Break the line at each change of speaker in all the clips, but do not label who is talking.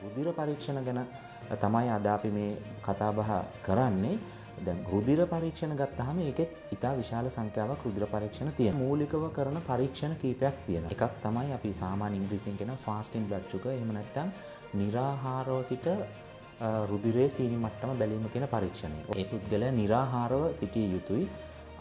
රුධිර පරීක්ෂණ ගැන තමයි අද අපි මේ කතා බහ කරන්නේ. දැන් රුධිර පරීක්ෂණ ගත්තාම ඒකෙත් ඉතා විශාල සංඛ්‍යාවක් රුධිර පරීක්ෂණ තියෙනවා. මූලිකව කරන පරීක්ෂණ කීපයක් තියෙනවා. එකක් තමයි අපි සාමාන්‍ය ඉංග්‍රීසියෙන් කියන fasting blood sugar. එහෙම නැත්නම් निराहारව සිට රුධිරයේ සීනි මට්ටම බැලීම කියන පරීක්ෂණය. ඒ පුද්ගලයා निराहारව සිටිය යුතුයි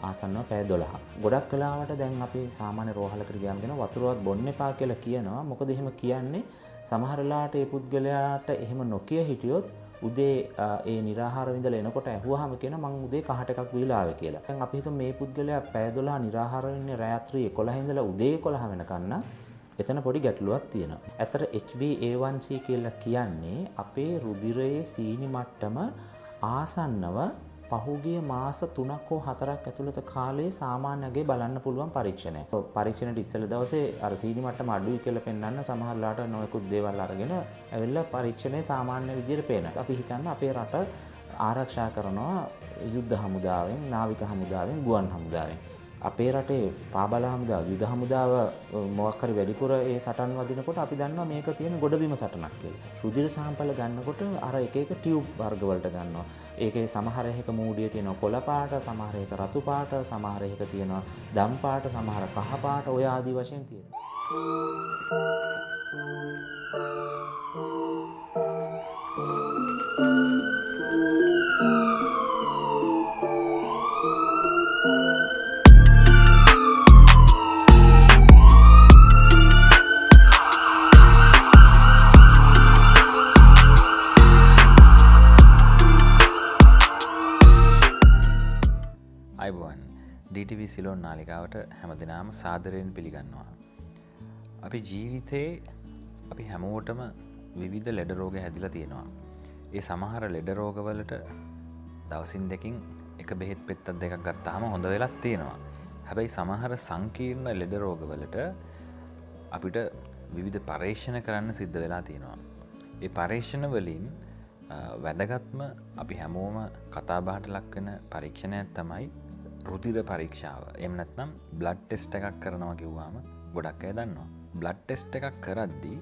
ආසන්නව පැය 12ක්. ගොඩක් වෙලාවට දැන් අපි සාමාන්‍ය රෝහලකට ගියාම කියන වතුරවත් බොන්න එපා කියලා කියනවා. මොකද එහෙම කියන්නේ සමහර වෙලාවට ඒ පුද්ගලයාට එහෙම නොකිය හිටියොත් උදේ ඒ निराहारව ඉඳලා එනකොට ඇහුවාම කියන මං උදේ කහට එකක් බීලා ආවේ කියලා. දැන් අපි හිතමු මේ පුද්ගලයා පැය 12 निराहारව ඉන්නේ රාත්‍රී 11 ඉඳලා උදේ 11 වෙනකන් නම් එතන පොඩි ගැටලුවක් තියෙනවා. ඇතර HbA1c කියලා කියන්නේ අපේ රුධිරයේ සීනි මට්ටම ආසන්නව පහුගිය මාස 3ක් හෝ 4ක් ඇතුළත කාලයේ සාමාන්‍යයෙන් බලන්න පුළුවන් පරීක්ෂණයක්. පරීක්ෂණයට ඉස්සෙල්ල දවසේ අර සීනි මට්ටම අඩුයි කියලා පෙන්වන්න සමහරලාට නොයෙකුත් දේවල් අරගෙන ඇවිල්ලා පරීක්ෂණය සාමාන්‍ය විදිහට පේනවා. අපි හිතන්න අපේ රට ආරක්ෂා කරනවා යුද්ධ හමුදාවෙන්, නාවික හමුදාවෙන්, ගුවන් හමුදාවෙන්. අපේ රටේ පාබල හමුදාව, යුද හමුදාව මොකක් හරි වැඩිපුර ඒ සටන් වදිනකොට අපි දන්නවා මේක තියෙන ගොඩබිම සටනක් කියලා. රුධිර සාම්පල ගන්නකොට අර එක එක ටියුබ් වර්ග වලට ගන්නවා. ඒකේ සමහර එකක මූඩිය තියෙනවා කොළ පාට, සමහර එක රතු පාට, සමහර එකක තියෙනවා දම් පාට, සමහර කහ පාට, ඔය ආදී වශයෙන් තියෙනවා.
DTV සිලෝන් නාලිකාවට හැමදිනාම සාදරයෙන් පිළිගන්නවා. අපි ජීවිතේ අපි හැමෝටම විවිධ ලෙඩ රෝග හැදිලා තියෙනවා. ඒ සමහර ලෙඩ රෝගවලට දවසින් දෙකකින් එක බෙහෙත් පෙත්තක් දෙකක් ගත්තාම හොඳ වෙලක් තියෙනවා. හැබැයි සමහර සංකීර්ණ ලෙඩ රෝගවලට අපිට විවිධ පරීක්ෂණ කරන්න සිද්ධ වෙලා තියෙනවා. ඒ පරීක්ෂණ වලින් වැදගත්ම අපි හැමෝම කතා බහට ලක් වෙන පරීක්ෂණයක් තමයි රුධිර පරීක්ෂාව. එහෙම නැත්නම් බ්ලඩ් ටෙස්ට් එකක් කරනවා කිව්වම ගොඩක් අය දන්නවා. බ්ලඩ් ටෙස්ට් එකක් කරද්දී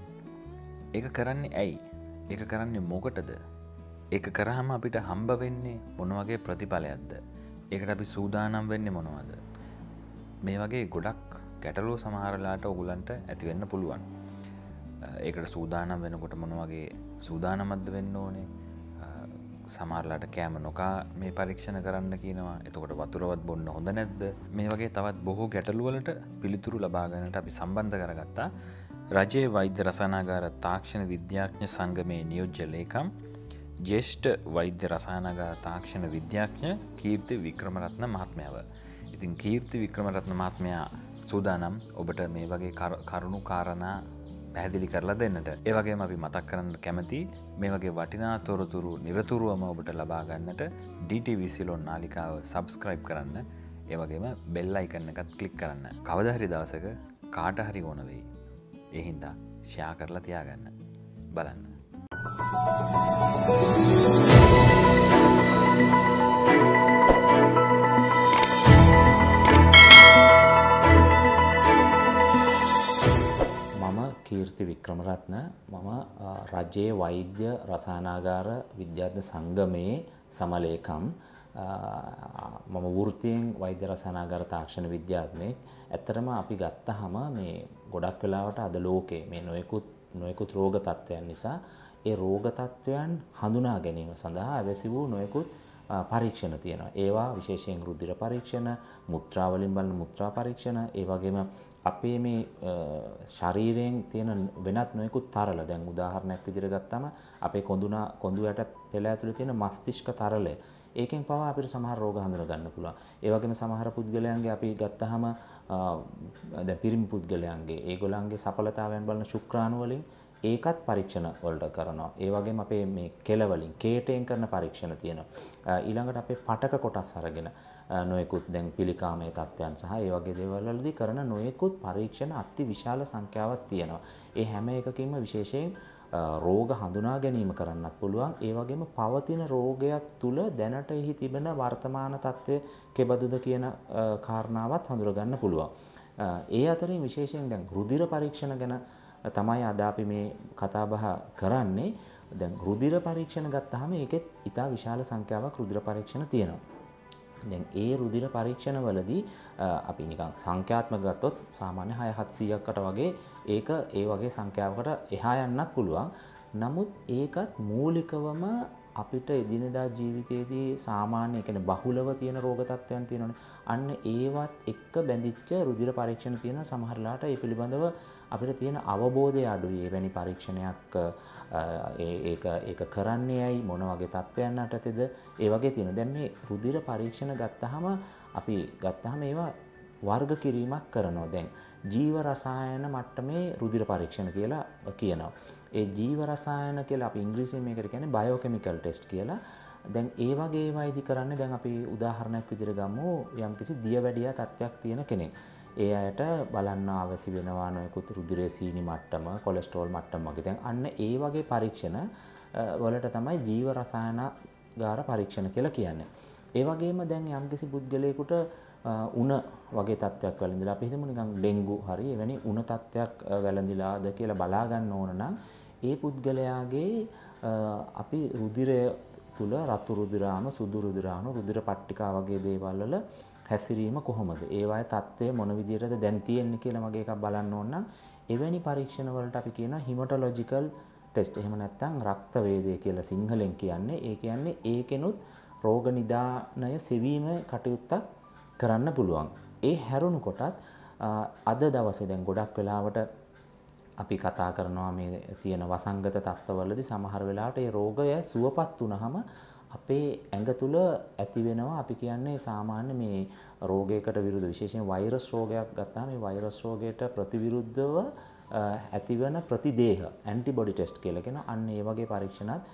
ඒක කරන්නේ ඇයි? ඒක කරන්නේ මොකටද? ඒක කරාම අපිට හම්බ වෙන්නේ මොන වගේ ප්‍රතිඵලයක්ද? ඒකට අපි සූදානම් වෙන්නේ මොනවද? මේ වගේ ගොඩක් ගැටලුව සමහර වෙලාවට ඔයගලන්ට ඇති වෙන්න පුළුවන්. ඒකට සූදානම් වෙනකොට මොන වගේ සූදානමක්ද වෙන්න ඕනේ? සමහරලාට කෑම නොකා මේ පරීක්ෂණ කරන්න කියනවා. එතකොට වතුරවත් බොන්න හොඳ නැද්ද? මේ වගේ තවත් බොහෝ ගැටලු වලට පිළිතුරු ලබා ගන්නට අපි සම්බන්ධ කරගත්තා රජයේ වෛද්‍ය රසායනාගාර තාක්ෂණ විද්‍යාඥ සංගමේ නියෝජ්‍ය ලේකම් ජ්‍යෙෂ්ඨ වෛද්‍ය රසායනාගාර තාක්ෂණ විද්‍යාඥ කීර්ති වික්‍රමරත්න මහත්මයාව. ඉතින් කීර්ති වික්‍රමරත්න මහත්මයා සූදානම් ඔබට මේ වගේ කරුණු කාරණා පැහැදිලි කරලා දෙන්නට. ඒ වගේම අපි මතක් කරන්න කැමති මේ වගේ වටිනා තොරතුරු නිරතුරුවම ඔබට ලබා ගන්නට DTV සිලෝන් නාලිකාව subscribe කරන්න. ඒ වගේම bell icon එකත් click කරන්න. කවදා හරි දවසක කාට හරි ඕන වෙයි. ඒ හින්දා share කරලා තියාගන්න. බලන්න.
කීර්ති වික්‍රමරත්න මම රජයේ වෛද්‍ය රසායනාගාර විද්‍යාඥ සංගමයේ සමලේකම්. මම වෘත්තියෙන් වෛද්‍ය රසායනාගාර තාක්ෂණ විද්‍යාඥයෙක්. ඇත්තටම අපි ගත්තාම මේ ගොඩක් වෙලාවට අද ලෝකේ මේ නොයෙකුත් රෝග තත්ත්වයන් නිසා ඒ රෝග තත්ත්වයන් හඳුනා ගැනීම සඳහා අවශ්‍ය වූ නොයෙකුත් පරීක්ෂණ තියෙනවා. ඒවා විශේෂයෙන් රුධිර පරීක්ෂණ, මුත්‍රා වලින් බලන මුත්‍රා පරීක්ෂණ, ඒ වගේම අපේ මේ ශරීරයෙන් තියෙන වෙනත් නොයෙකුත් තරල. දැන් උදාහරණයක් විදිහට ගත්තම අපේ කොඳු යට පෙළ ඇතුලේ තියෙන මස්තිෂ්ක තරලය. ඒකෙන් පවා අපිට සමහර රෝග හඳුනා ගන්න පුළුවන්. ඒ වගේම සමහර පුද්ගලයන්ගේ අපි ගත්තාම දැන් පිරිමි පුද්ගලයන්ගේ ඒගොල්ලන්ගේ සඵලතාවයන් බලන ශුක්‍රාණු වලින් ඒකත් පරීක්ෂණ වලට කරනවා. ඒ වගේම අපේ මේ කෙල වලින් කේටයෙන් කරන පරීක්ෂණ තියෙනවා. ඊළඟට අපේ පටක කොටස් අරගෙන නොයෙකුත් දැන් පිළිකාමයේ තත්ත්වයන් සහ ඒ වගේ දේවල් වලදී කරන නොයෙකුත් පරීක්ෂණ අති විශාල සංඛ්‍යාවක් තියෙනවා. ඒ හැම එකකින්ම විශේෂයෙන් රෝග හඳුනා ගැනීම කරන්නත් පුළුවන්. ඒ වගේම පවතින රෝගයක් තුල දැනට එහි තිබෙන වර්තමාන තත්ත්වය කෙබඳුද කියන කාරණාවත් හඳුනා පුළුවන්. ඒ අතරින් විශේෂයෙන් දැන් රුධිර පරීක්ෂණ ගැන තමයි අද අපි මේ කතා බහ කරන්නේ. දැන් රුධිර පරීක්ෂණ ගත්තාම ඒකෙත් ඉතා විශාල සංඛ්‍යාවක් රුධිර පරීක්ෂණ තියෙනවා. දැන් ඒ රුධිර පරීක්ෂණවලදී අපි නිකන් සංඛ්‍යාත්මක ගත්තොත් සාමාන්‍ය 6-700කට වගේ ඒක ඒ වගේ සංඛ්‍යාවකට එහා යන්නත් පුළුවන්. නමුත් ඒකත් මූලිකවම අපිට එදිනෙදා ජීවිතයේදී සාමාන්‍ය කියන්නේ බහුලව තියෙන රෝග තත්ත්වයන් තියෙනවානේ. අන්න ඒවත් එක්ක බැඳිච්ච රුධිර පරීක්ෂණ තියෙන සමහරලාට ඒ පිළිබඳව අපිට තියෙන අවබෝධය අඩුයි. එවැනි පරීක්ෂණයක් ඒක කරන්නේ ඇයි මොන වගේ තත්ත්වයන් යටතේද ඒ වගේ තියෙනවා. දැන් මේ රුධිර පරීක්ෂණ ගත්තාම ඒවා වර්ග කිරීමක් කරනවා. දැන් ජීව රසායන මට්ටමේ රුධිර පරීක්ෂණ කියලා කියනවා. ඒ ජීව රසායන කියලා අපි ඉංග්‍රීසියෙන් මේකට කියන්නේ බයෝකෙමිකල් ටෙස්ට් කියලා. දැන් ඒ වගේ ඒවායිදි කරන්නේ දැන් අපි උදාහරණයක් විදිහට ගමු යම්කිසි දියවැඩියා තත්ත්වයක් තියෙන කෙනෙක්. ඒ අයට බලන්න අවශ්‍ය වෙනවා නොයෙකුත් රුධිරයේ සීනි මට්ටම, කොලෙස්ටරෝල් මට්ටම වගේ. දැන් අන්න ඒ වගේ පරීක්ෂණ වලට තමයි ජීව රසායනාගාර පරීක්ෂණ කියලා කියන්නේ. ඒ වගේම දැන් යම්කිසි පුද්ගලයෙකුට උණ වගේ තත්ත්වයක් වැළඳිලා අපි හිතමු නිකන් ඩෙන්ගු හරි එවැනි උණ තත්ත්වයක් වැළඳිලාද කියලා බලා ගන්න ඕන නම් ඒ පුද්ගලයාගේ අපි රුධිරය තුල රතු රුධිරාණු, සුදු රුධිරාණු, රුධිර පට්ටිකා වගේ දේවල් වල හැසිරීම කොහොමද? ඒවායේ තත්ත්වය මොන විදිහටද දැන් තියෙන්නේ කියලා වගේ එකක් බලන්න ඕන නම් එවැනි පරීක්ෂණ වලට අපි කියනවා හිමටොලොජිකල් ටෙස්ට්. එහෙම නැත්නම් රක්ත වේදය කියලා සිංහලෙන් කියන්නේ. ඒ කියන්නේ ඒකෙනුත් රෝග නිදානය සෙවීම කටයුත්තක් කරන්න පුළුවන්. ඒ හැරුණු කොටත් අද දවසේ දැන් ගොඩක් වෙලාවට අපි කතා කරනවා මේ තියෙන වසංගත තත්ත්වවලදී සමහර වෙලාවට ඒ රෝගය සුවපත් වුනහම අපේ ඇඟ තුල ඇති වෙනවා අපි කියන්නේ සාමාන්‍ය මේ රෝගයකට විරුද්ධ විශේෂයෙන් වෛරස් රෝගයක් ගත්තාම මේ වෛරස් රෝගයට ප්‍රතිවිරුද්ධව ඇතිවන ප්‍රතිදේහ ඇන්ටිබොඩි ටෙස්ට් කියලා කියනවා. අන්න ඒ වගේ පරීක්ෂණත්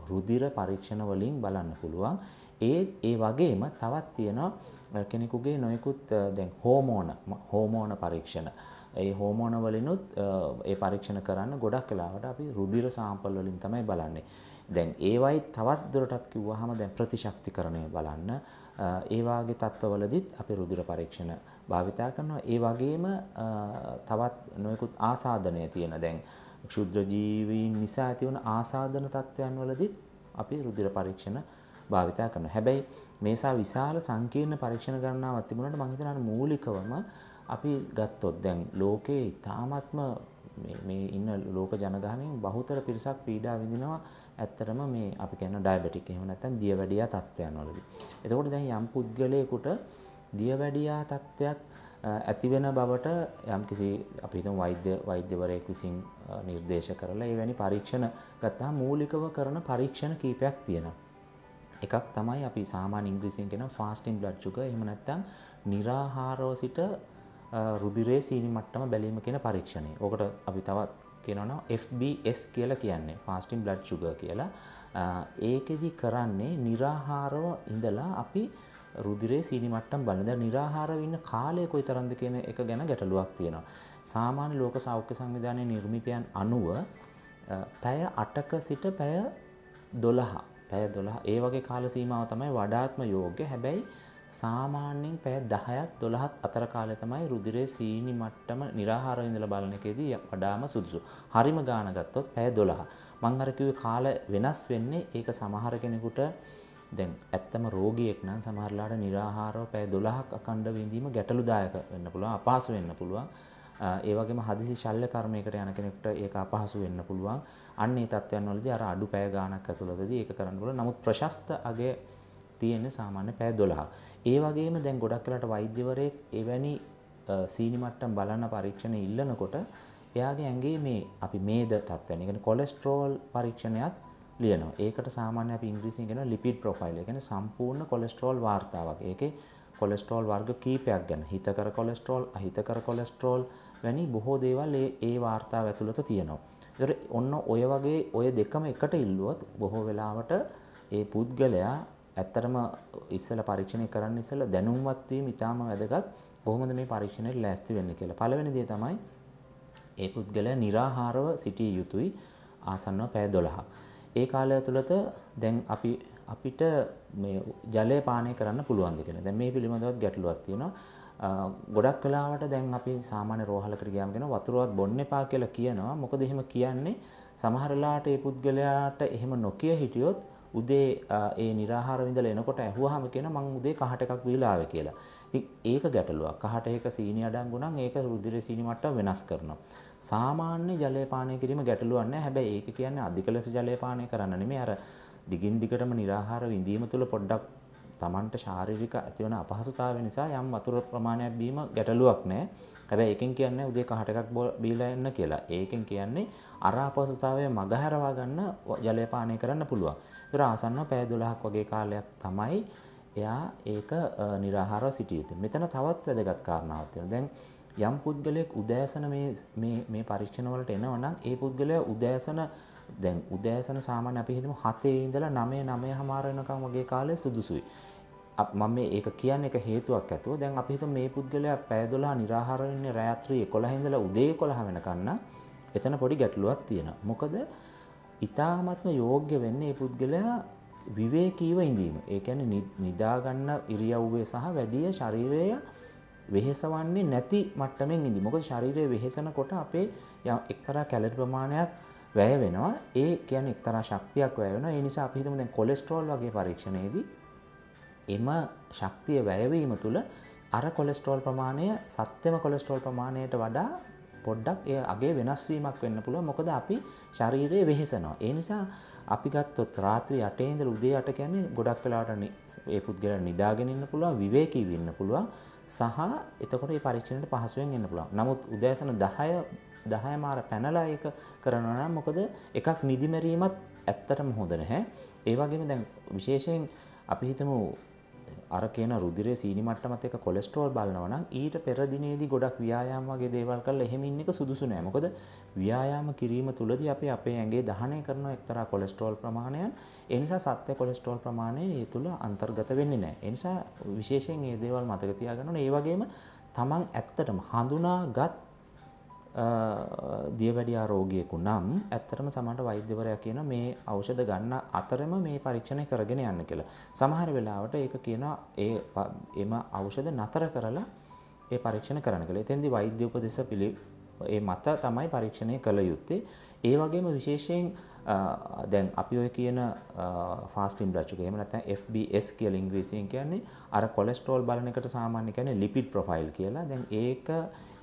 රුධිර පරීක්ෂණ වලින් බලන්න පුළුවන්. ඒ වගේම තවත් තියෙනවා කෙනෙකුගේ නොයෙකුත් දැන් හෝමෝන පරීක්ෂණ. ඒ හෝමෝන වලිනුත් ඒ පරීක්ෂණ කරන්න ගොඩක් වෙලාවට අපි රුධිර සාම්පල් වලින් තමයි බලන්නේ. දැන් ඒවයි තවත් දුරටත් කිව්වහම දැන් ප්‍රතිශක්තිකරණය බලන්න ඒ වාගේ තත්ත්වවලදීත් අපි රුධිර පරීක්ෂණ භාවිතා කරනවා. ඒ වගේම තවත් නොයෙකුත් ආසාදනය තියෙන දැන් ක්ෂුද්‍ර ජීවීන් නිසා ඇතිවන ආසාදන තත්ත්වයන් වලදීත් අපි රුධිර පරීක්ෂණ භාවිතා කරනවා. හැබැයි මේසා විශාල සංකීර්ණ පරීක්ෂණ ගණනාවක් තිබුණාට මම හිතනවා මූලිකවම අපි ගත්තොත් දැන් ලෝකේ ඉතාමත්ම මේ ඉන්න ලෝක ජනගහනයෙන් බහුතර පිරිසක් පීඩා විඳිනවා ඇත්තටම මේ අපි කියන ඩයබටික් එහෙම නැත්නම් දියවැඩියා තත්ත්වයන් වලදී. එතකොට දැන් යම් පුද්ගලයෙකුට දියවැඩියා තත්ත්වයක් ඇති වෙන බවට යම්කිසි අපි හිතමු වෛද්‍යවරයෙක් විසින් නිර්දේශ කරලා එවැනි පරීක්ෂණ ගත්තාම මූලිකව කරන පරීක්ෂණ කීපයක් තියෙනවා. එකක් තමයි අපි සාමාන්‍ය ඉංග්‍රීසියෙන් කියන ෆාස්ටිං බ්ලඩ් ෂුගර් එහෙම නැත්නම් निराहारව සිට රුධිරයේ සීනි මට්ටම බැලීම කියන පරීක්ෂණය. ඔකට අපි තවත් කියනවා නම් FBS කියලා කියන්නේ ෆාස්ටිං බ්ලඩ් ෂුගර් කියලා. ඒකෙදි කරන්නේ निराहारව ඉඳලා අපි රුධිරයේ සීනි මට්ටම බලන. දැන් निराहारව ඉන්න කාලය කොයිතරම්ද කියන එක ගැන ගැටලුවක් තියෙනවා. සාමාන්‍ය ලෝක සෞඛ්‍ය සංවිධානයේ නිර්මිතයන් අනුව පැය 8ක සිට පැය 12 ඒ වගේ කාල සීමාව තමයි වඩාත්ම යෝග්‍ය. හැබැයි සාමාන්‍යයෙන් පැය 10ත් 12ත් අතර කාලය තමයි රුධිරයේ සීනි මට්ටම निराहारව ඉඳලා බලන එකේදී වඩාම සුදුසු. හරිම ගාන ගත්තොත් පැය 12. මම අර කිව්වේ කාල වෙනස් වෙන්නේ ඒක සමහර කෙනෙකුට දැන් ඇත්තම රෝගියෙක් නම් සමහරලාට निराहारව පැය 12ක් අඛණ්ඩව ඉඳීම ගැටලුදායක වෙන්න පුළුවන්, අපහසු වෙන්න පුළුවන්. ඒ වගේම හදිසි ශල්‍ය කර්මයකට යන කෙනෙකුට ඒක අපහසු වෙන්න පුළුවන්. අන්න ඒ තත්ත්වයන් වලදී අර අඩු පැය ගාණක් ඇතුළතදී ඒක කරන්න පුළුවන්. නමුත් ප්‍රශස්ත අගය තියෙන්නේ සාමාන්‍ය පැය 12ක්. ඒ වගේම දැන් ගොඩක් වෙලාට වෛද්‍යවරයෙක් එවැනි සීනි මට්ටම් බලන පරීක්ෂණ ඉල්ලනකොට එයාගේ ඇඟේ මේ අපි මේද තත්ත්වයන්, ඒ කියන්නේ කොලෙස්ටරෝල් පරීක්ෂණයක් ලියනවා. ඒකට සාමාන්‍ය අපි ඉංග්‍රීසියෙන් කියන ලිපිඩ් ප්‍රොෆයිල්. ඒ කියන්නේ සම්පූර්ණ කොලෙස්ටරෝල් වාර්තාවක්. ඒකේ කොලෙස්ටරෝල් වර්ග කීපයක් ගැන හිතකර කොලෙස්ටරෝල්, අහිතකර කොලෙස්ටරෝල් වැනි බොහෝ දේවල් ඒ වාර්තාව ඇතුළත තියෙනවා. ඒතර ඔන්න ඔය වගේ ඔය දෙකම එකට ඉල්ලුවොත් බොහෝ වෙලාවට ඒ පුද්ගලයා ඇත්තටම ඉස්සෙල්ලා පරීක්ෂණය කරන්න ඉස්සෙල්ලා දැනුම්වත් වීම ඉතාම වැදගත්. කොහොමද මේ පරීක්ෂණයට ලෑස්ති වෙන්නේ කියලා. පළවෙනි දේ තමයි ඒ පුද්ගලයා निराहारව සිටිය යුතුයි ආසන්නව පැය 12ක්. ඒ කාලය ඇතුළත දැන් අපිට මේ ජලය පානය කරන්න පුළුවන්ද කියලා. දැන් මේ පිළිබඳවත් ගැටලුවක් තියෙනවා. ගොඩක් වෙලාවට දැන් අපි සාමාන්‍ය රෝහලකට ගියාම කියන වතුරවත් බොන්න එපා කියලා කියනවා. මොකද එහෙම කියන්නේ සමහර වෙලාවට ඒ පුද්ගලයාට එහෙම නොකිය හිටියොත් උදේ ඒ निराहार විඳලා එනකොට ඇහුවාම කියන මං උදේ කහට එකක් බීලා ආවේ කියලා. ඉතින් ඒක ගැටලුවක්. කහට එක සීනි අඩංගු නම් ඒක රුධිර සීනි මට්ටම වෙනස් කරනවා. සාමාන්‍ය ජලය පානය කිරීම ගැටලුවක් නැහැ. හැබැයි ඒක කියන්නේ අධික ලෙස ජලය පානය කරන්න නෙමෙයි. අර දිගින් දිගටම निराहार විඳීම තුළ පොඩ්ඩක් තමන්ට ශාරීරික ඇතිවන අපහසුතාවය නිසා යම් වතුර ප්‍රමාණයක් බීම ගැටලුවක් නැහැ. හැබැයි ඒකෙන් කියන්නේ උදේ කහට එකක් බීලා එන්න කියලා. ඒකෙන් කියන්නේ අර අපහසුතාවය මගහැරවා ගන්න ජලය පානය කරන්න පුළුවන්. ඒතර ආසන්නව පැය 12ක් වගේ කාලයක් තමයි එයා ඒක निराहारව සිටිය යුතු. මෙතන තවත් වැදගත් කාරණාවක් තියෙනවා. දැන් යම් පුද්ගලයෙක් උදෑසන මේ පරීක්ෂණ වලට එනවා නම් ඒ පුද්ගලයා උදෑසන සාමාන්‍ය අපි හිතමු 7 ඉඳලා 9:30 වෙනකම් වගේ කාලය සුදුසුයි. මම ඒක කියන්නේ එක හේතුවක් ඇතුව. දැන් අපි හිතමු මේ පුද්ගලයා පැය 12 निराहार වෙන්නේ රාත්‍රී 11 ඉඳලා උදේ 11 වෙනකන් නම් එතන පොඩි ගැටලුවක් තියෙනවා. මොකද ඊ타ත්ම යෝග්‍ය වෙන්නේ මේ පුද්ගලයා විවේකීව ඉඳීම. ඒ කියන්නේ නිදා ගන්න ඉරියව්වේ සහ වැඩි ශරීරය වෙහෙසවන්නේ නැති මට්ටමින් ඉඳීම. මොකද ශරීරය වෙහෙසනකොට අපේ එක්තරා කැලරි ප්‍රමාණයක් වැය වෙනවා. ඒ කියන්නේ එක්තරා ශක්තියක් වැය වෙනවා. ඒ නිසා අපි හිතමු දැන් කොලෙස්ටරෝල් වගේ පරීක්ෂණයේදී එම ශක්තිය වැයවීම තුළ අර කොලෙස්ටරෝල් ප්‍රමාණය සත්‍යම කොලෙස්ටරෝල් ප්‍රමාණයට වඩා පොඩ්ඩක් ඒ අගේ වෙනස් වීමක් වෙන්න පුළුවන්. මොකද අපි ශරීරය වෙහෙසනවා. ඒ නිසා අපි ගත්තොත් රාත්‍රී 8 ඉඳලා උදේ 8 කියන්නේ ගොඩක් වෙලාවට ඒ පුද්ගලයා නිදාගෙන ඉන්න පුළුවන්, විවේකීව ඉන්න පුළුවන් සහ එතකොට මේ පරීක්ෂණයට පහසුවෙන් එන්න පුළුවන්. නමුත් උදෑසන 10 මාර පැනලා ඒක කරනවා නම් මොකද එකක් නිදි මැරීමත් ඇත්තටම හොඳ නැහැ. ඒ වගේම දැන් විශේෂයෙන් අපි හිතමු අර කියන රුධිරයේ සීනි මට්ටමත් එක්ක කොලෙස්ටරෝල් බලනවා නම් ඊට පෙර දිනේදී ගොඩක් ව්‍යායාම වගේ දේවල් කරලා එහෙම ඉන්න එක සුදුසු නෑ. මොකද ව්‍යායාම කිරීම තුළදී අපි අපේ ඇඟේ දහනය කරන එක්තරා කොලෙස්ටරෝල් ප්‍රමාණයන් ඒ නිසා සත්‍ය කොලෙස්ටරෝල් ප්‍රමාණය ඒ තුළ අන්තර්ගත වෙන්නේ නෑ. ඒ නිසා විශේෂයෙන් මේ දේවල් මතක තියාගන්න ඕනේ. ඒ වගේම තමන් ඇත්තටම හඳුනාගත් දියවැඩියා රෝගියෙකු නම් ඇත්තටම සමහරට වෛද්‍යවරයා කියන මේ ඖෂධ ගන්න අතරම මේ පරීක්ෂණය කරගෙන යන්න කියලා. සමහර වෙලාවට ඒක කියනවා එම ඖෂධ නතර කරලා ඒ පරීක්ෂණ කරන්න කියලා. එතෙන්දී වෛද්‍ය උපදෙස් ඒ මත තමයි පරීක්ෂණය කළ යුත්තේ. ඒ වගේම විශේෂයෙන් දැන් අපි ඔය කියන ෆාස්ටින් බ්ලඩ් ෂුගර් එහෙම නැත්නම් FBS කියලා ඉංග්‍රීසියෙන් කියන්නේ අර කොලෙස්ටරෝල් බලන එකට සාමාන්‍ය කියන්නේ ලිපිඩ් ප්‍රොෆයිල් කියලා. දැන් ඒක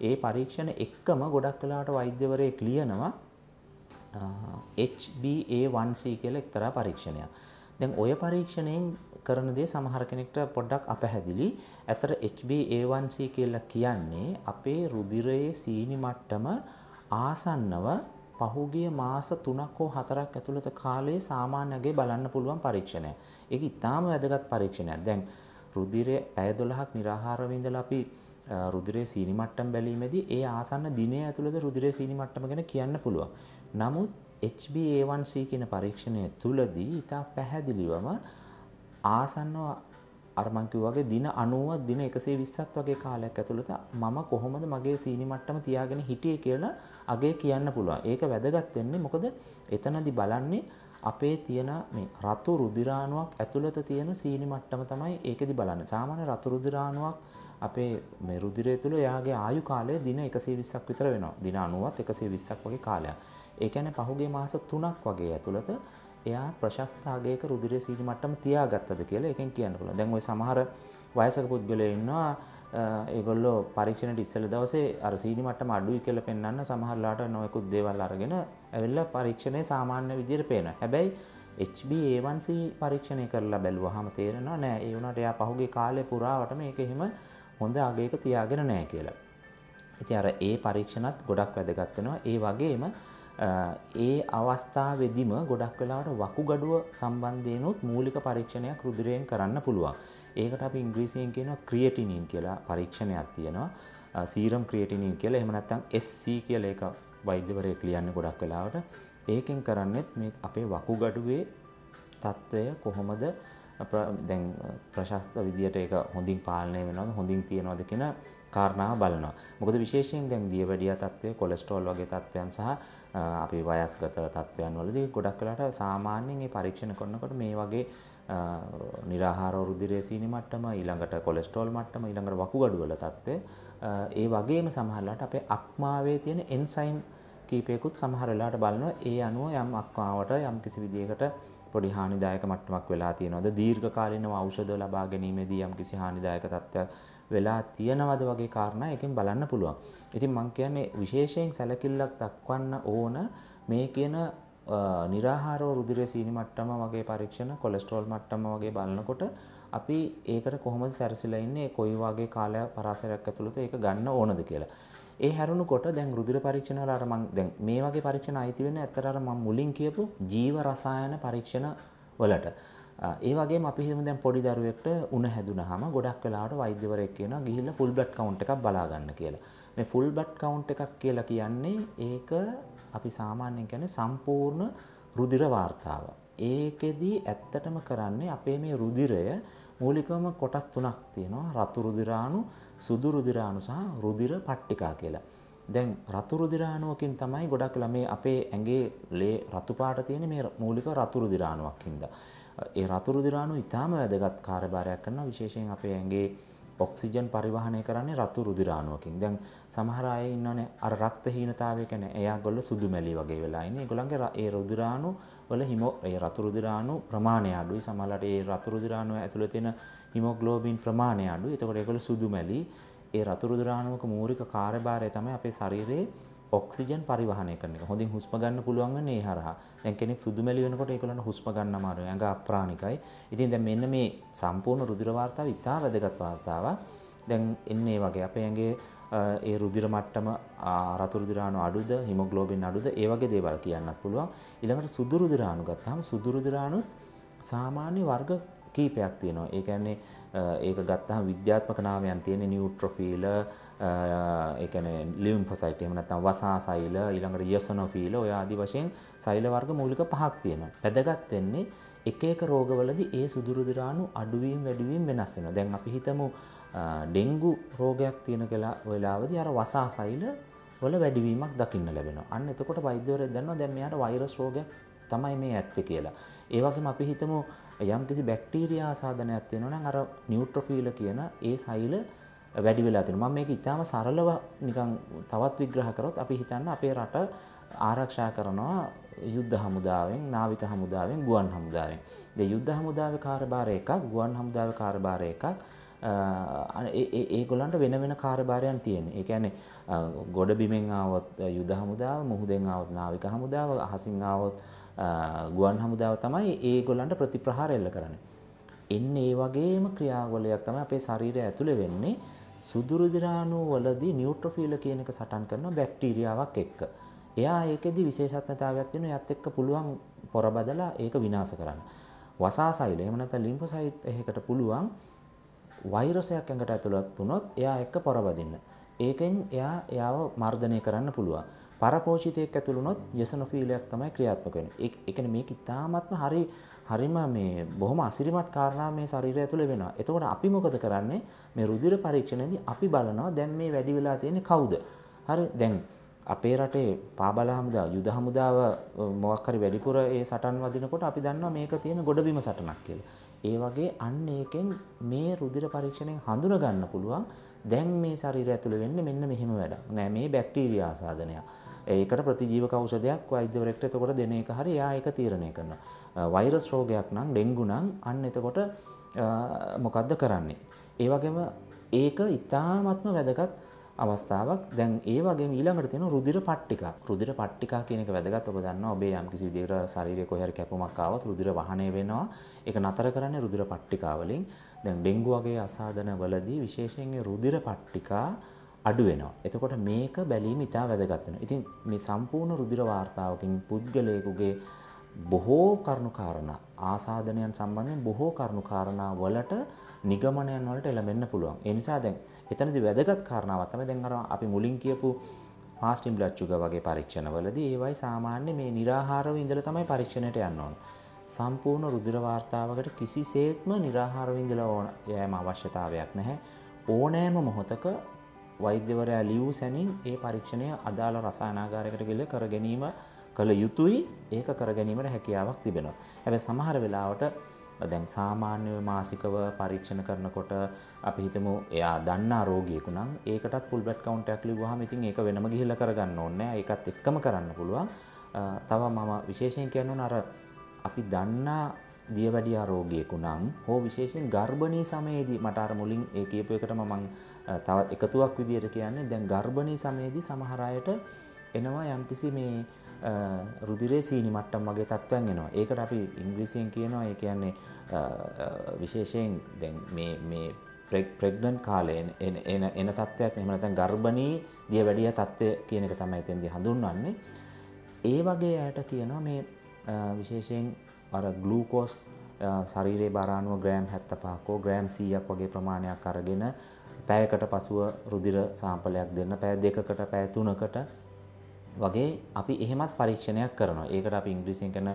ඒ පරීක්ෂණ එක්කම ගොඩක් වෙලාවට වෛද්‍යවරයෙක් ලියනවා HbA1c කියලා එක්තරා පරීක්ෂණයක්. දැන් ඔය පරීක්ෂණයෙන් කරන දේ සමහර කෙනෙක්ට පොඩ්ඩක් අපැහැදිලි. ඇතර HbA1c කියලා කියන්නේ අපේ රුධිරයේ සීනි මට්ටම ආසන්නව පහුගිය මාස 3ක් හෝ 4ක් ඇතුළත කාලයේ සාමාන්‍යයෙන් බලන්න පුළුවන් පරීක්ෂණයක්. ඒක ඉතාම වැදගත් පරීක්ෂණයක්. දැන් රුධිරය පැය 12ක් निराहारව ඉඳලා අපි රුධිරයේ සීනි මට්ටම බැලීමේදී ඒ ආසන්න දිනය ඇතුළත රුධිරයේ සීනි මට්ටම ගැන කියන්න පුළුවන්. නමුත් HbA1c කියන පරීක්ෂණය තුලදී ඉතා පැහැදිලිවම ආසන්නව අර මං කිව්වාගේ දින 90ක් දින 120ක් වගේ කාලයක් ඇතුළත මම කොහොමද මගේ සීනි මට්ටම තියාගෙන හිටියේ කියලා අගේ කියන්න පුළුවන්. ඒක වැදගත් වෙන්නේ මොකද එතනදී බලන්නේ අපේ තියෙන මේ රතු රුධිරාණුවක් ඇතුළත තියෙන සීනි මට්ටම තමයි ඒකෙදි බලන්නේ. සාමාන්‍ය රතු රුධිරාණුවක් අපේ මේ රුධිරය තුළ එයාගේ ආයු කාලය දින 120ක් විතර වෙනවා. දින 90ත් 120ක් වගේ කාලයක්. ඒ කියන්නේ පහුගිය මාස 3ක් වගේ ඇතුළත එයා ප්‍රශස්ත ආගයක රුධිරයේ සීනි මට්ටම තියාගත්තද කියලා එකෙන් කියන්න පුළුවන්. දැන් ওই සමහර වයසක පුද්ගලයෝ ඉන්නවා ඒගොල්ලෝ පරීක්ෂණයට ඉස්සෙල්ලා දවසේ අර සීනි මට්ටම අඩුයි කියලා පෙන්වන්න සමහරලාට නොයෙකුත් දේවල් අරගෙන ඇවිල්ලා පරීක්ෂණයේ සාමාන්‍ය විදිහට පේනවා. හැබැයි HbA1c පරීක්ෂණය කරලා බැලුවාම තේරෙනවා නෑ ඒ වුණාට එයා පහුගිය කාලේ පුරාවටම මේක එහෙම හොඳ අගයක තියාගෙන නෑ කියලා. ඉතින් අර ඒ පරීක්ෂණත් ගොඩක් වැදගත් වෙනවා. ඒ වගේම ඒ අවස්ථාවේදීම ගොඩක් වෙලාවට වකුගඩුව සම්බන්ධයෙන්ුත් මූලික පරීක්ෂණයක් රුධිරයෙන් කරන්න පුළුවන්. ඒකට අපි ඉංග්‍රීසියෙන් කියනවා ක්‍රියටිනින් කියලා පරීක්ෂණයක් තියෙනවා. සීරම් ක්‍රියටිනින් කියලා. එහෙම නැත්නම් SC කියලා ඒක වෛද්‍යවරයෙක් ලියන්නේ ගොඩක් වෙලාවට. ඒකෙන් කරන්නේත් මේ අපේ වකුගඩුවේ තත්ත්වය කොහොමද දැන් ප්‍රශස්ත විදියට ඒක හොඳින් පාලනය වෙනවද හොඳින් තියනවද කියන කාරණාව බලනවා. මොකද විශේෂයෙන් දැන් දියවැඩියා තත්ත්වය, කොලෙස්ටරෝල් වගේ තත්ත්වයන් සහ අපේ වයස්ගත තත්ත්වයන් වලදී ගොඩක් වෙලාවට සාමාන්‍යයෙන් මේ පරීක්ෂණ කරනකොට මේ වගේ निराहार රුධිරයේ සීනි මට්ටම, ඊළඟට කොලෙස්ටරෝල් මට්ටම, ඊළඟට වකුගඩු වල තත්ත්වය, ඒ වගේම සමහරලාට අපේ අක්මාවේ තියෙන එන්සයිම් කීපයකුත් සමහර වෙලාවට බලනවා ඒ අනුව යම් අක්කාවට යම් කිසි විදියකට පොඩි හානිදායක මට්ටමක් වෙලා තියෙනවද දීර්ඝ කාලිනව ඖෂධ ලබා ගැනීමේදී යම් කිසි හානිදායක තත්ත්වයක් වෙලා තියෙනවද වගේ කාරණා එකෙන් බලන්න පුළුවන්. ඉතින් මම කියන්නේ විශේෂයෙන් සැලකිල්ලක් දක්වන්න ඕන මේ කියන निराहाරව රුධිර සීනි මට්ටම වගේ පරීක්ෂණ කොලෙස්ටරෝල් මට්ටම වගේ බලනකොට අපි ඒකට කොහොමද සැරසිලා ඉන්නේ කොයි වගේ කාලය පරාසරයක් ඇතුළත ඒක ගන්න ඕනද කියලා. ඒ හැරුණුකොට දැන් රුධිර පරීක්ෂණ වල අර මම දැන් මේ වගේ පරීක්ෂණ අයිති වෙන්නේ ඇත්තට අර මම මුලින් කියපු ජීව රසායන පරීක්ෂණ වලට. ඒ වගේම අපි හිතමු දැන් පොඩි දරුවෙක්ට උණ හැදුනහම ගොඩක් වෙලාවට වෛද්‍යවරයෙක් කියනවා ගිහිල්ලා ෆුල් බ්ලඩ් කවුන්ට් එකක් බලා ගන්න කියලා. මේ ෆුල් බ්ලඩ් කවුන්ට් එකක් කියලා කියන්නේ ඒක අපි සාමාන්‍යයෙන් කියන්නේ සම්පූර්ණ රුධිර වාර්තාව. ඒකෙදි ඇත්තටම කරන්නේ අපේ මේ රුධිරය මූලිකවම කොටස් තුනක් තියෙනවා. රතු රුධිරාණු, සුදු රුධිරාණු සහ රුධිර පට්ටිකා කියලා. දැන් රතු රුධිරාණුවකින් තමයි ගොඩක් ළමේ අපේ ඇඟේ ලේ රතු පාට තියෙන මේ මූලික රතු රුධිරාණුවක් හින්දා. ඒ රතු රුධිරාණු ඊටාම වැදගත් කාර්යභාරයක් කරනවා. විශේෂයෙන් අපේ ඇඟේ ඔක්සිජන් පරිවහනය කරන්නේ රතු රුධිරාණුවකින්. දැන් සමහර අය ඉන්නවනේ අර රක්ත හීනතාවය කියන්නේ එයාගොල්ලෝ සුදු මැලි වගේ වෙලා ඉන්නේ. ඒගොල්ලන්ගේ ඒ රුධිරාණු වල ඒ රතු රුධිරාණු ප්‍රමාණය අඩුයි. සමහරවිට ඒ රතු රුධිරාණු ඇතුළේ තියෙන හිමොග්ලෝබින් ප්‍රමාණය අඩුයි. එතකොට ඒගොල්ලෝ සුදු මැලි. ඒ රතු රුධිරාණුවක මූලික කාර්යභාරය තමයි අපේ ශරීරයේ ඔක්සිජන් පරිවහනය කරන එක. හොඳින් හුස්ම ගන්න පුළුවන් වෙන්නේ ඒ හරහා. දැන් කෙනෙක් සුදු මැලි වෙනකොට ඒගොල්ලන්ට හුස්ම ගන්න අමාරුයි. ඇඟ අප්‍රාණිකයි. ඉතින් දැන් මෙන්න මේ සම්පූර්ණ රුධිර වාර්තාව ඉතා වැදගත් වාර්තාවක්. දැන් එන්නේ වගේ අපේ ඇඟේ ඒ රුධිර මට්ටම රතු රුධිරාණු අඩුද, හිමොග්ලෝබින් අඩුද, ඒ වගේ දේවල් කියන්නත් පුළුවන්. ඊළඟට සුදු රුධිරාණු ගත්තාම සුදු රුධිරාණුත් සාමාන්‍ය වර්ග කීපයක් තියෙනවා. ඒ කියන්නේ ඒක ගත්තාම විද්‍යාත්මක නාමයන් තියෙන නියුට්‍රොෆීල, ඒ කියන්නේ ලිම්ෆොසයිට්, එහෙම නැත්නම් වසා සෛල, ඊළඟට යසනොෆීල, ඔය ආදි වශයෙන් සෛල වර්ග මූලික පහක් තියෙනවා. වැදගත් වෙන්නේ එක එක රෝගවලදී ඒ සුදු රුධිරාණු අඩුවීම වැඩිවීම වෙනස් වෙනවා. දැන් අපි හිතමු ඩෙන්ගු රෝගයක් තියෙන වෙලාවදී අර වසා සෛල වල වැඩිවීමක් දකින්න ලැබෙනවා. අන්න එතකොට වෛද්‍යවරයෙක් දන්නවා දැන් මෙයාට වෛරස් රෝගයක් තමයි මේ ඇත්තේ කියලා. ඒ වගේම අපි හිතමු යම්කිසි බැක්ටීරියා ආසාදනයක් තියෙනවා නම් අර නියුට්‍රොෆීල කියන ඒ සෛල වැඩි වෙලා තියෙනවා. මම මේක ඉතාම සරලව නිකන් තවත් විග්‍රහ කරොත් අපි හිතන්න අපේ රට ආරක්ෂා කරනවා යුද්ධ හමුදාවෙන්, නාවික හමුදාවෙන්, ගුවන් හමුදාවෙන්. දැන් යුද්ධ හමුදාවේ කාර්යභාරය එකක්, ගුවන් හමුදාවේ කාර්යභාරය එකක්. ඒගොල්ලන්ට වෙන වෙන කාර්යභාරයන් තියෙනවා. ඒ කියන්නේ ගොඩ බිමෙන් ආවොත් යුද හමුදාව, මුහුදෙන් ආවොත් නාවික හමුදාව, අහසින් ආවොත් ගුවන් හමුදාව තමයි ඒගොල්ලන්ට ප්‍රතිප්‍රහාර එල්ල කරන්නේ. එන්නේ ඒ වගේම ක්‍රියාවලියක් තමයි අපේ ශරීරය ඇතුලේ වෙන්නේ. සුදු රුධිරාණු වලදී නියුට්‍රොෆීල කියන එක සටන් කරන බැක්ටීරියාවක් එක්ක. එයා ඒකෙදි විශේෂත්වතාවයක් තියෙනවා. එයාත් එක්ක පුළුවන් පොර බදලා ඒක විනාශ කරන්න. වසා සෛල එහෙම නැත්නම් ලිම්ෆොසයිට් එකකට පුළුවන් වෛරසයක් ඇඟට ඇතුළත් වුණොත් එයා එක්ක පොරවදින්න. ඒකෙන් එයාව මර්ධනය කරන්න පුළුවන්. පරපෝෂිතයෙක් ඇතුළු වුණොත් යසනොෆීලයක් තමයි ක්‍රියාත්මක වෙන්නේ. ඒ කියන්නේ මේක ඉතාමත්ම හරිම මේ බොහොම අසිරිමත් කාරණා මේ ශරීරය ඇතුලේ වෙනවා. එතකොට අපි මොකද කරන්නේ? මේ රුධිර පරීක්ෂණයේදී අපි බලනවා දැන් මේ වැඩි වෙලා තියෙන්නේ කවුද? හරි දැන් අපේ රටේ පාබල හමුදාව, යුද හමුදාව මොකක් හරි වැඩිපුර ඒ සටන් වදිනකොට අපි දන්නවා මේක තියෙන ගොඩබිම සටනක් කියලා. ඒ වගේ අන්න ඒකෙන් මේ රුධිර පරීක්ෂණයෙන් හඳුනා ගන්න පුළුවන් දැන් මේ ශරීරය ඇතුළේ වෙන්නේ මෙන්න මෙහෙම වැඩක්. නෑ මේ බැක්ටීරියා ආසාදනයක්. ඒකට ප්‍රතිජීවක ಔಷධයක් වෛද්‍යවරයෙක්ට එතකොට දෙන එක හරි එයා ඒක තීරණය කරනවා. වෛරස් රෝගයක් නම් ඩෙන්ගු නම් අන්න එතකොට මොකද්ද කරන්නේ? ඒ වගේම ඒක ඉතාමත්ම වැදගත් අවස්ථාවක්. දැන් ඒ වගේම ඊළඟට තියෙනවා රුධිර පට්ටිකා. රුධිර පට්ටිකා කියන එක වැදගත්. ඔබ දන්නවා ඔබේ යම් කිසි විදිහකට ශරීරයේ කොහේ හරි කැපුමක් ආවොත් රුධිර වහනය වෙනවා. ඒක නතර කරන්නේ රුධිර පට්ටිකා වලින්. දැන් ඩෙන්ගු වගේ අසාධන වලදී විශේෂයෙන් රුධිර පට්ටිකා අඩු වෙනවා. එතකොට මේක බැලීම ඉතා වැදගත් වෙනවා. ඉතින් මේ සම්පූර්ණ රුධිර වාර්තාවකින් පුද්ගලයෙකුගේ බොහෝ කරුණු කාරණා ආසාදනයන් සම්බන්ධයෙන් බොහෝ කරුණු කාරණා වලට නිගමනයන් වලට එළඹෙන්න පුළුවන්. ඒ නිසා දැන් එතනදී වැදගත් කාරණාවක් තමයි දැන් අර අපි මුලින් කියපු fasting blood sugar වගේ පරීක්ෂණවලදී ඒවයි සාමාන්‍ය මේ निराहारව ඉඳලා තමයි පරීක්ෂණයට යන්න ඕන. සම්පූර්ණ රුධිර වාර්තාවකට කිසිසේත්ම निराहारව ඉඳලා යෑම අවශ්‍යතාවයක් නැහැ. ඕනෑම මොහොතක වෛද්‍යවරයා ලියූ සැනින් ඒ පරීක්ෂණය අදාළ රසායනාගාරයකට ගිහලා කර ගැනීම කළ යුතුයි. ඒක කර ගැනීමට හැකියාවක් තිබෙනවා. හැබැයි සමහර වෙලාවට දැන් සාමාන්‍ය මාසිකව පරීක්ෂණ කරනකොට අපි හිතමු එයා දන්නා රෝගියෙකු නම් ඒකටත් ෆුල් බ්ලඩ් කවුන්ට් එකක් ලිව්වහම ඉතින් ඒක වෙනම ගිහිල්ලා කරගන්න ඕනේ නැහැ. ඒකත් එක්කම කරන්න පුළුවන්. තව මම විශේෂයෙන් කියන්න ඕන අර අපි දන්නා දියවැඩියා රෝගියෙකු නම් හෝ විශේෂයෙන් ගර්භණී සමයේදී මට අර මුලින් ඒ කියපු එකටම මම තවත් එකතුවක් විදියට කියන්නේ දැන් ගර්භණී සමයේදී සමහර අයට එනවා යම්කිසි මේ රුධිරයේ සීනි මට්ටම් වගේ තත්ත්වයන් එනවා. ඒකට අපි ඉංග්‍රීසියෙන් කියනවා ඒ කියන්නේ විශේෂයෙන් දැන් මේ ප්‍රෙග්නන්ට් කාලේ එන තත්ත්වයක් එහෙම නැත්නම් ගර්භණී දියවැඩියා තත්ත්වය කියන එක තමයි එතෙන්දී හඳුන්වන්නේ. ඒ වගේ අයට කියනවා මේ විශේෂයෙන් අර ග්ලූකෝස් ශරීරයේ බර අණුව ග්‍රෑම් 75ක ග්‍රෑම් 100ක් වගේ ප්‍රමාණයක් අරගෙන පැයකට පසුව රුධිර සාම්පලයක් දෙන්න පැය 2කට පැය 3කට වගේ අපි එහෙමත් පරීක්ෂණයක් කරනවා. ඒකට අපි ඉංග්‍රීසියෙන් කියන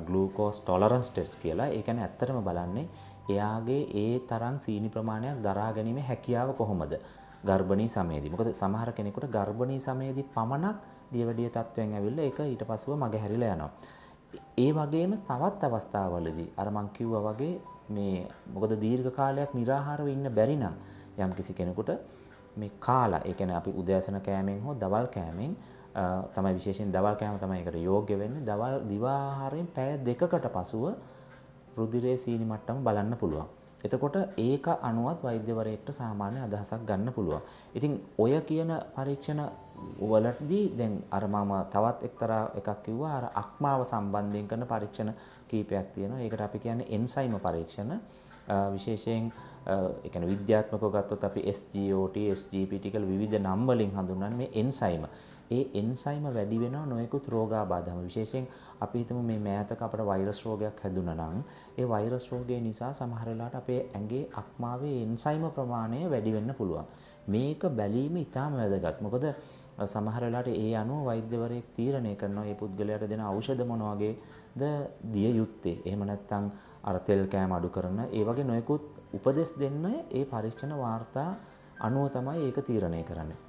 ග්ලූකෝස් ටොලරන්ස් ටෙස්ට් කියලා. ඒ කියන්නේ ඇත්තටම බලන්නේ එයාගේ ඒ තරම් සීනි ප්‍රමාණයක් දරා ගැනීමේ හැකියාව කොහොමද ගර්භණී සමයේදී. මොකද සමහර කෙනෙකුට ගර්භණී සමයේදී පමණක් දියවැඩිය තත්ත්වයෙන් ඇවිල්ලා ඒක ඊට පස්සෙව මගහැරිලා යනවා. ඒ වගේම තවත් අවස්ථාවලදී අර මං කිව්වා වගේ මේ මොකද දීර්ඝ කාලයක් निराහාරව ඉන්න බැරි නම් යම්කිසි කෙනෙකුට මේ කාලා ඒ කියන්නේ අපි උදෑසන කෑමෙන් හෝ දවල් කෑමෙන් තමයි විශේෂයෙන් දවල් කෑම තමයි ඒකට යෝග්‍ය වෙන්නේ. දවල් දිවා ආහාරයෙන් පැය 2කට පසුව රුධිරයේ සීනි මට්ටම බලන්න පුළුවන්. එතකොට ඒක අනුවත් වෛද්‍යවරයෙක්ට සාමාන්‍ය අදහසක් ගන්න පුළුවන්. ඉතින් ඔය කියන පරීක්ෂණ වලදී දැන් අර මම තවත් එක්තරා එකක් කිව්වා අර අක්මාව සම්බන්ධයෙන් කරන පරීක්ෂණ කීපයක් තියෙනවා. ඒකට අපි කියන්නේ එන්සයිම පරීක්ෂණ. විශේෂයෙන් ඒ කියන්නේ විද්‍යාත්මකව ගත්තොත් අපි SGOT, SGPT කියලා විවිධ නම් වලින් හඳුන්වන්නේ මේ එන්සයිම. ඒ එන්සයිම වැඩි වෙනවා නොයෙකුත් රෝගාබාධම. විශේෂයෙන් අපි හිතමු මේ මෑතක අපට වෛරස් රෝගයක් හැදුනා නම් ඒ වෛරස් රෝගය නිසා සමහර වෙලාවට අපේ ඇඟේ අක්මාවේ එන්සයිම ප්‍රමාණය වැඩි වෙන්න පුළුවන්. මේක බැලීම ඉතාම වැදගත්. මොකද සමහර වෙලාවට ඒ අනුව වෛද්‍යවරයෙක් තීරණය කරනවා මේ පුද්ගලයාට දෙන ඖෂධ මොන වගේද දිය යුත්තේ. එහෙම නැත්නම් අර තෙල් කෑම අඩු කරන ඒ වගේ නොයෙකුත් උපදෙස් දෙන්න ඒ පරීක්ෂණ වාර්තා අනුව තමයි ඒක තීරණය කරන්නේ.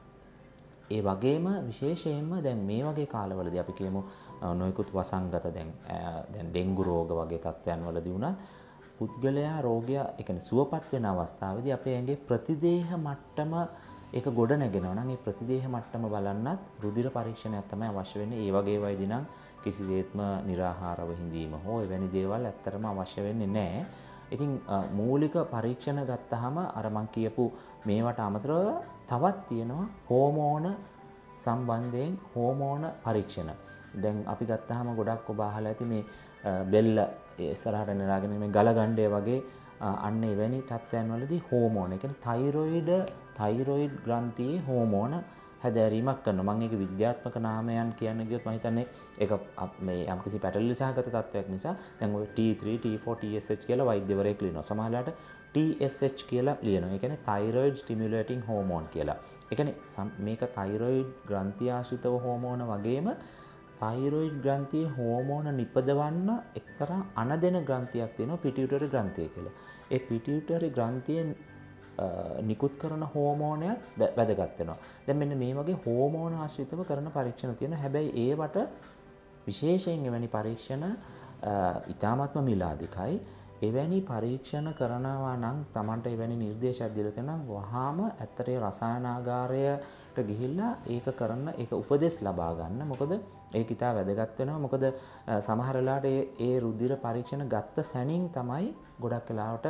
ඒ වගේම විශේෂයෙන්ම දැන් මේ වගේ කාලවලදී අපි කියමු නොයෙකුත් වසංගත දැන් ඩෙන්ගු රෝග වගේ තත්ත්වයන් වලදී වුණත් පුද්ගලයා රෝගය ඒ කියන්නේ සුවපත් වෙන අවස්ථාවේදී අපේ ඇඟේ ප්‍රතිදේහ මට්ටම ඒක ගොඩ නැගෙනවා නම් ඒ ප්‍රතිදේහ මට්ටම බලන්නත් රුධිර පරීක්ෂණයක් තමයි අවශ්‍ය වෙන්නේ. ඒ වගේ වයිදී නම් කිසිසේත්ම निराහාරව හිඳීම හෝ එවැනි දේවල් ඇත්තටම අවශ්‍ය වෙන්නේ නැහැ. ඉතින් මූලික පරීක්ෂණ ගත්තාම අර මං කියපු මේවට අමතරව තවත් තියෙනවා හෝමෝන සම්බන්ධයෙන් හෝමෝන පරීක්ෂණ. දැන් අපි ගත්තාම ගොඩක් ඔබ අහලා ඇති මේ බෙල්ල ඉස්සරහට නෙලාගෙන මේ ගලගණ්ඩය වගේ අන්න එවැනි තත්ත්වයන් වලදී හෝමෝන, ඒ කියන්නේ තයිරොයිඩ් ග්‍රන්ථියේ හෝමෝන හැදෑරීමක් කරනවා. මම ඒක විද්‍යාත්මක නාමයන් කියන්න ගියොත් මම හිතන්නේ ඒක මේ යම්කිසි පැටලි සහගත තත්ත්වයක් නිසා දැන් ඔය T3, T4, TSH කියලා වෛද්‍යවරයෙක් ලියනවා. සමහරවිට TSH කියලා ලියනවා. ඒ කියන්නේ thyroid stimulating hormone කියලා. ඒ කියන්නේ මේක thyroid ග්‍රන්ථිය ආශ්‍රිතව හෝමෝන වගේම thyroid ග්‍රන්ථියේ හෝමෝන නිපදවන්න එක්තරා අනදෙන ග්‍රන්ථියක් තියෙනවා pituitary ග්‍රන්ථිය කියලා. ඒ pituitary ග්‍රන්ථියෙන් නිකුත් කරන හෝමෝනයත් වැදගත් වෙනවා. දැන් මෙන්න මේ වගේ හෝමෝන ආශ්‍රිතව කරන පරීක්ෂණ තියෙනවා. හැබැයි ඒවට විශේෂයෙන් එවැනි පරීක්ෂණ ඉතාමත්ම මිලාදිකයි. එවැනි පරීක්ෂණ කරනවා නම් Tamanට එවැනි නිර්දේශයක් දීලා තියෙනවා වහාම ඇත්තට රසායනාගාරයට ගිහිල්ලා ඒක කරන්න ඒක උපදෙස් ලබා ගන්න. මොකද ඒක ඉතා වැදගත් වෙනවා. මොකද සමහර වෙලාවට ඒ රුධිර පරීක්ෂණ ගත්ත සැනින් තමයි ගොඩක් වෙලාවට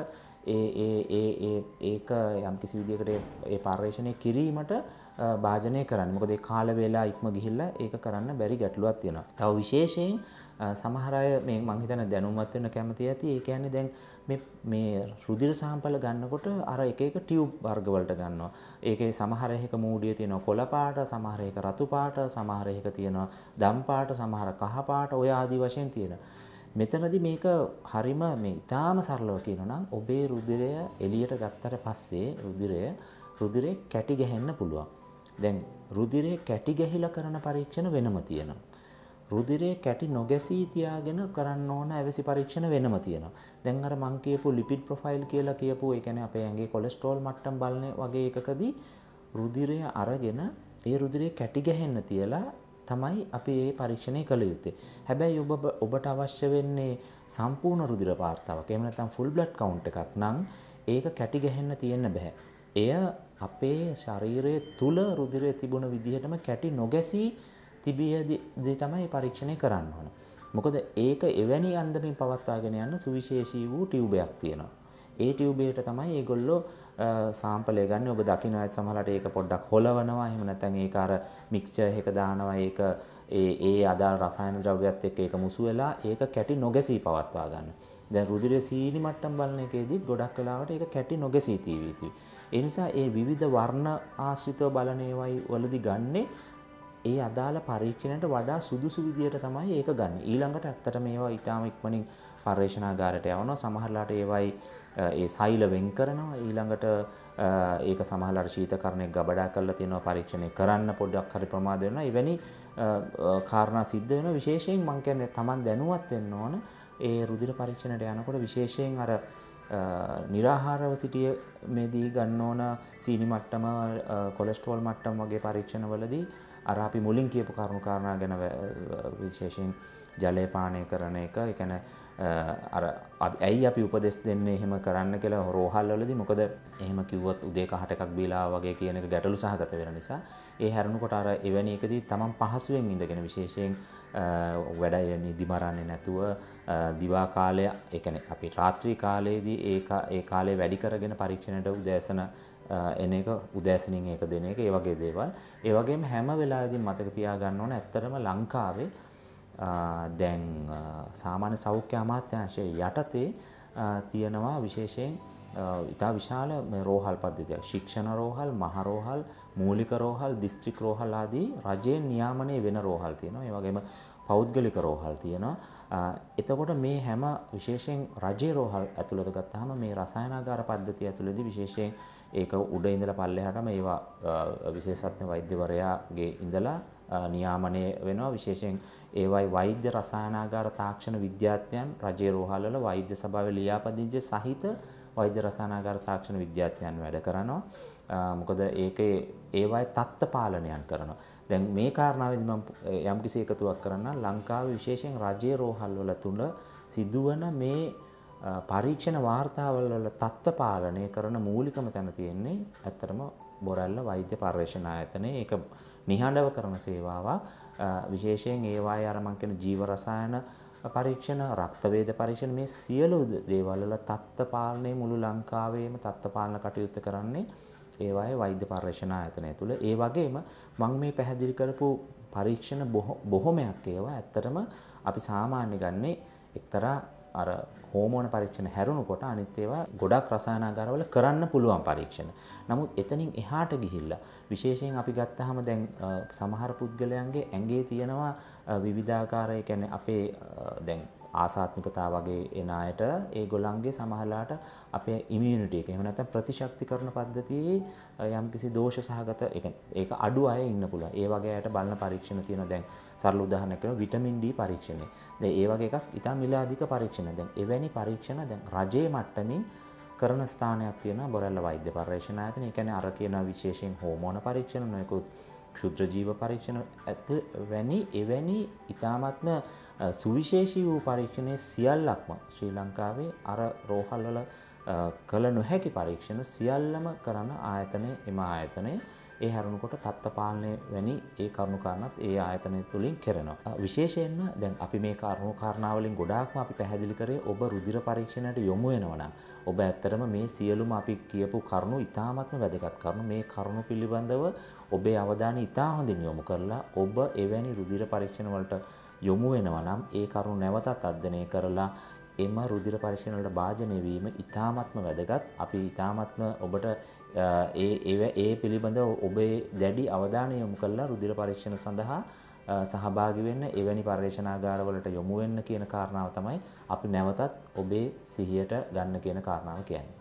ඒක යම්කිසි විදිහකට ඒ පරීක්ෂණය කිරීමට භාජනය කරන්නේ. මොකද ඒ කාල වේලා ඉක්ම ගිහිල්ලා ඒක කරන්න බැරි ගැටලුවක් තියෙනවා. තව විශේෂයෙන් සමහර අය මේ මං හිතන්නේ දැනුවත් වෙන්න කැමති ඇති. ඒ කියන්නේ දැන් මේ රුධිර සාම්පල ගන්නකොට අර එක එක ටියුබ් වර්ග වලට ගන්නවා. ඒකේ සමහර එකක මූඩිය තියෙනවා කොළ පාට, සමහර එක රතු පාට, සමහර එකක තියෙනවා දම් පාට, සමහර කහ පාට, ඔය ආදි වශයෙන් තියෙනවා. මෙතනදී මේක හරිම මේ ඊටාම සරලව කියනවා නම් ඔබේ රුධිරය එළියට ගත්තට පස්සේ රුධිරේ කැටි ගැහෙන්න පුළුවන්. දැන් රුධිරේ කැටි ගැහිලා කරන පරීක්ෂණ වෙනම තියෙනවා. රුධිරේ කැටි නොගැසී තියාගෙන කරන්න ඕන ඇවැසි පරීක්ෂණ වෙනම තියෙනවා. දැන් අර මං කියපු ලිපිඩ් ප්‍රොෆයිල් කියලා කියපු ඒ කියන්නේ අපේ ඇඟේ කොලෙස්ටරෝල් මට්ටම් බලන වගේ එකකදී රුධිරය අරගෙන ඒ රුධිරේ කැටි ගැහෙන්න තියලා තමයි අපි මේ පරීක්ෂණය කළ යුත්තේ. හැබැයි ඔබට අවශ්‍ය වෙන්නේ සම්පූර්ණ රුධිර වාර්තාවක්. එහෙම නැත්නම් ෆුල් බ්ලඩ් කවුන්ට් එකක් නම් ඒක කැටි ගහන්න තියෙන්න බෑ. එය අපේ ශරීරයේ තුල රුධිරය තිබුණ විදිහටම කැටි නොගැසී තිබියදී තමයි පරීක්ෂණය කරන්න ඕන. මොකද ඒක එවැනි අන්දමින් පවත්වාගෙන යන්න සුවිශේෂී වූ ටියුබයක් තියෙනවා. ඒ ටියුබයට තමයි ඒගොල්ලෝ සාම්පලය ගන්න. ඔබ දකින්න ඇත් සමහරවිට ඒක පොඩ්ඩක් හොලවනවා. එහෙම නැත්නම් ඒක අර මික්ස්චර් එක දානවා. ඒක ඒ අදාළ රසායන ද්‍රව්‍යات එක්ක ඒක මුසු වෙලා ඒක කැටි නොගැසී පවත්වා ගන්න. දැන් රුධිරයේ සීනි මට්ටම් බලන එකේදීත් ගොඩක් වෙලාවට ඒක කැටි නොගැසී තියෙවි. ඒ නිසා ඒ විවිධ වර්ණ ආශ්‍රිතව බලන ඒවායි වලදී ගන්නේ ඒ අදාළ පරීක්ෂණයට වඩා සුදුසු විදියට තමයි ඒක ගන්න. ඊළඟට ඇත්තට මේවා ඊටාම ඉක්මනින් පර්යේෂණාගාරයට යවනවා. සමහරලාට ඒවයි ඒ සෛල වෙන් කරනවා. ඊළඟට ඒක සමහරලාට ශීතකරණයක් ගබඩා කරලා තියෙනවා පරීක්ෂණය කරන්න පොඩ්ඩක් හරි ප්‍රමාද වෙනවා. එවැනි කාරණා සිද්ධ වෙනවා. විශේෂයෙන් මම කියන්නේ Taman දැනුවත් වෙන්න ඕන. ඒ රුධිර පරීක්ෂණයට යනකොට විශේෂයෙන් අර निराहारව සිටියේදී ගන්න ඕන සීනි මට්ටම, කොලෙස්ටරෝල් මට්ටම වගේ පරීක්ෂණවලදී අර අපි මුලින් කියපු කරුණු කාරණා ගැන විශේෂයෙන් ජලය පානය කරන එක, ඒ කියන්නේ අර ඇයි අපි උපදෙස් දෙන්නේ එහෙම කරන්න කියලා රෝහල් වලදී. මොකද එහෙම කිව්වොත් උදේ කහට එකක් බීලා වගේ කියන එක ගැටලු සහගත වෙන නිසා ඒ හැරුණකොට අර එවැනි එකදී තමන් පහසුවෙන් ඉඳගෙන විශේෂයෙන් වැඩ නිදි මරන්නේ නැතුව දිවා කාලය, ඒ කියන්නේ අපි රාත්‍රී කාලයේදී ඒ කාලය වැඩි කරගෙන පරීක්ෂණයට උදෑසන එන එක, උදෑසනින් ඒක දෙන එක, ඒ වගේ දේවල්. ඒ වගේම හැම වෙලාවෙදී මතක තියාගන්න ඕන ඇත්තටම ලංකාවේ දැන් සාමාන්‍ය සෞඛ්‍ය අමාත්‍යාංශයේ යටතේ තියෙනවා විශේෂයෙන් ඉතා විශාල රෝහල් පද්ධතියක්. ශික්ෂණ රෝහල්, මහ රෝහල්, මූලික රෝහල්, දිස්ත්‍රික් රෝහල් ආදී රජයෙන් නියාමනය වෙන රෝහල් තියෙනවා. ඒ වගේම පෞද්ගලික රෝහල් තියෙනවා. එතකොට මේ හැම විශේෂයෙන් රජයේ රෝහල් ඇතුළත ගත්තාම මේ රසායනාගාර පද්ධතිය ඇතුළතදී විශේෂයෙන් ඒක උඩ ඉඳලා පල්ලෙහාටම ඒවා විශේෂඥ වෛද්‍යවරයාගේ ඉඳලා නියාමනය වෙනවා. විශේෂයෙන් ඒවයි වෛද්‍ය රසායනාගාර තාක්ෂණ විද්‍යාඥයන් රජයේ රෝහල් වල වෛද්‍ය සභාවේ ලියාපදිංචි සහිත වෛද්‍ය රසායනාගාර තාක්ෂණ විද්‍යාඥයන් වැඩ කරනවා. මොකද ඒකේ ඒවයි තත්ත්ව පාලනයන් කරනවා. දැන් මේ කාරණාවේදී මම යම්කිසි එකතුවක් කරන්න ලංකාවේ විශේෂයෙන් රජයේ රෝහල් වල තුල සිදුවන මේ පරීක්ෂණ වාර්තාවල වල තත්ත්ව පාලනය කරන මූලිකම තැන තියෙන්නේ ඇත්තටම බොරැල්ල වෛද්‍ය පර්යේෂණ ආයතනයේ. ඒක නිහඬව කරන සේවාවක්. විශේෂයෙන් ඒවායේ අර මං කියන ජීව රසායන පරීක්ෂණ, රක්ත වේද පරීක්ෂණ, මේ සියලු දේවල් වල තත්ත්ව පාලනය මුළු ලංකාවේම තත්ත්ව පාලන කටයුතු කරන්නේ ඒවායේ වෛද්‍ය පර්යේෂණ ආයතනය තුල. ඒ වගේම මම මේ පැහැදිලි කරපු පරීක්ෂණ බොහොමයක් ඒවා ඇත්තටම අපි සාමාන්‍ය ගන්නේ එක්තරා අර හෝමෝන පරීක්ෂණ හැරුණකොට අනිත් ඒවා ගොඩක් රසායනාගාරවල කරන්න පුළුවන් පරීක්ෂණ. නමුත් එතනින් එහාට ගිහිල්ලා විශේෂයෙන් අපි ගත්තාම දැන් සමහර පුද්ගලයන්ගේ ඇඟේ තියෙනවා විවිධාකාර, ඒ කියන්නේ අපේ දැන් ආසාත්මිකතාව වගේ එන අයට ඒගොල්ලන්ගේ සමහරලාට අපේ ඉමුනිටි එක එහෙම නැත්නම් ප්‍රතිශක්තිකරණ පද්ධතියේ යම්කිසි දෝෂ සහගත, ඒක අඩු අය ඉන්න පුළුවන්. ඒ වගේ අයට බලන පරීක්ෂණ තියෙනවා. දැන් සරල උදාහරණයක් කරනවා විටමින් D පරීක්ෂණය. දැන් ඒ වගේ එකක් ඊටා මිලාධික පරීක්ෂණ. දැන් එවැනි පරීක්ෂණ දැන් රජයේ මට්ටමින් කරන ස්ථානයක් තියෙනවා බොරැල්ල වෛද්‍ය පර්යේෂණ ආයතන. ඒ කියන්නේ අර කියන විශේෂයෙන් හෝමෝන පරීක්ෂණ, නොයෙකුත් ක්ෂුද්‍ර ජීව පරීක්ෂණ එවැනි ඊ타ත්ම සුවිශේෂී වූ පරීක්ෂණයේ සියල්ලක්ම ශ්‍රී ලංකාවේ අර රෝහල් වල කළ නොහැකි පරීක්ෂණ සියල්ලම කරන ආයතනය එම ආයතනය. ඒ හැරුණකොට තත්ත්ව පාලනය වැනි ඒ කරුණු කාරණාත් ඒ ආයතනය තුලින් කරනවා. විශේෂයෙන්ම දැන් අපි මේ කරුණු කාරණා වලින් ගොඩාක්ම අපි පැහැදිලි කරේ ඔබ රුධිර පරීක්ෂණයට යොමු වෙනවා නම් ඔබ ඇත්තටම මේ සියලුම අපි කියපු කරුණු ඉතාමත්ම වැදගත් කරුණු. මේ කරුණු පිළිබඳව ඔබේ අවධානය ඉතා හොඳින් යොමු කරලා ඔබ එවැනි රුධිර පරීක්ෂණ වලට යොමු වෙනවා නම් ඒ කරුණු නැවතත් අධ්‍යයනය කරලා එම රුධිර පරීක්ෂණ වලට භාජනය වීම ඉතාමත්ම වැදගත්. අපි ඉතාමත්ම ඔබට ඒ පිළිබඳව ඔබේ දැඩි අවධානය යොමු කරලා රුධිර පරීක්ෂණ සඳහා සහභාගී වෙන්න, එවැනි පර්යේෂණාගාරවලට යොමු වෙන්න කියන කාරණාව තමයි අපි නැවතත් ඔබේ සිහියට ගන්න කියන කාරණාව කියන්නේ.